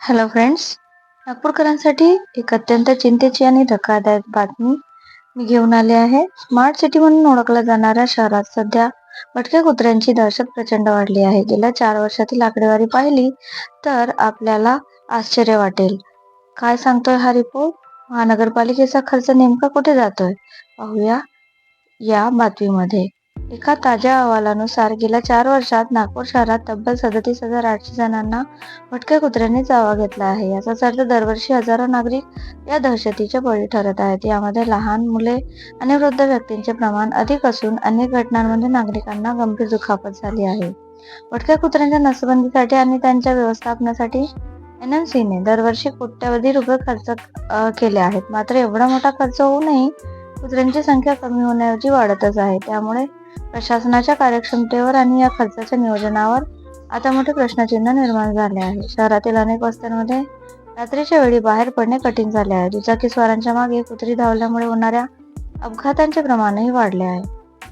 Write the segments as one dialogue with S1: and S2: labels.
S1: Hello friends, नागपूरकरांसाठी एक अत्यंत चिंतेची आणि धक्कादायक बातमी मी घेऊन आले आहे. स्मार्ट सिटी म्हणून ओळखल्या जाणाऱ्या शहरात सध्या भटक्या कुत्र्यांची दहशत प्रचंड वाढली आहे. गेल्या 4 वर्षातील आकडेवारी पाहिली तर आपल्याला आश्चर्य वाटेल. काय सांगतोय हा रिपोर्ट? महानगरपालिकेचा खर्च नेमका कुठे जातोय? पाहूया या बातमीमध्ये. एका ताज्या अहवालानुसार गेल्या 4 वर्षात नागपूर शहरात तब्बल 37,800 जणांना भटक्या कुत्र्यांनी चावा घेतला आहे. याचाच अर्थ दरवर्षी हजारो नागरिक या दहशतीच्या बळी ठरत आहेत. यामध्ये लहान मुले आणि वृद्ध व्यक्तींचे प्रमाण अधिक असून अनेक घटनांमध्ये नागरिकांना गंभीर दुखापत झाली आहे. भटक्या कुत्र्यांच्या नसबंदीसाठी आणि त्यांच्या व्यवस्थापनासाठी NMCने दरवर्षी कोट्यवधी रुपये खर्च केले आहेत. मात्र एवढा मोठा खर्च होऊनही कुत्र्यांची संख्या कमी होण्याऐवजी वाढतच आहे. त्यामुळे प्रशासनाच्या कार्यक्षमतेवर आणि या खर्चाच्या नियोजनावर आता मोठे प्रश्नचिन्ह निर्माण झाले आहे. शहरातील अनेक वस्त्यांमध्ये रात्रीच्या वेळी बाहेर पडणे कठीण झाले आहे. दुचाकीस्वारांच्या मागे कुत्री धावल्यामुळे होणाऱ्या अपघातांचे प्रमाणही वाढले आहे.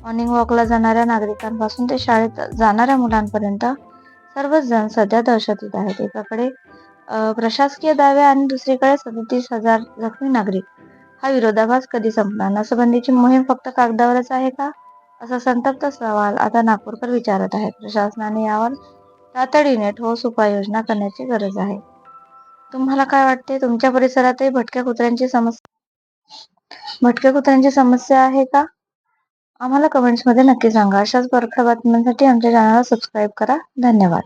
S1: मॉर्निंग वॉकला जाणाऱ्या नागरिकांपासून ते शाळेत जाणाऱ्या मुलांपर्यंत सर्वच जण सध्या दहशतीत आहेत. एकाकडे प्रशासकीय दावे आणि दुसरीकडे 37,000 जखमी नागरिक. हा विरोधाभास कधी संपणार? नसबंदीची मोहीम फक्त कागदावरच आहे का? असा संतप्त सवाल आता नागपूरकर विचारत आहेत. प्रशासनाने यावर तातडीने ठोस उपाययोजना करण्याची गरज आहे. तुम्हाला काय वाटते? तुमच्या परिसरातही भटक्या कुत्र्यांची समस्या आहे का? आम्हाला कमेंट्समध्ये नक्की सांगा. अशाच परखड बातम्यांसाठी आमच्या चॅनलला सबस्क्राईब करा. धन्यवाद.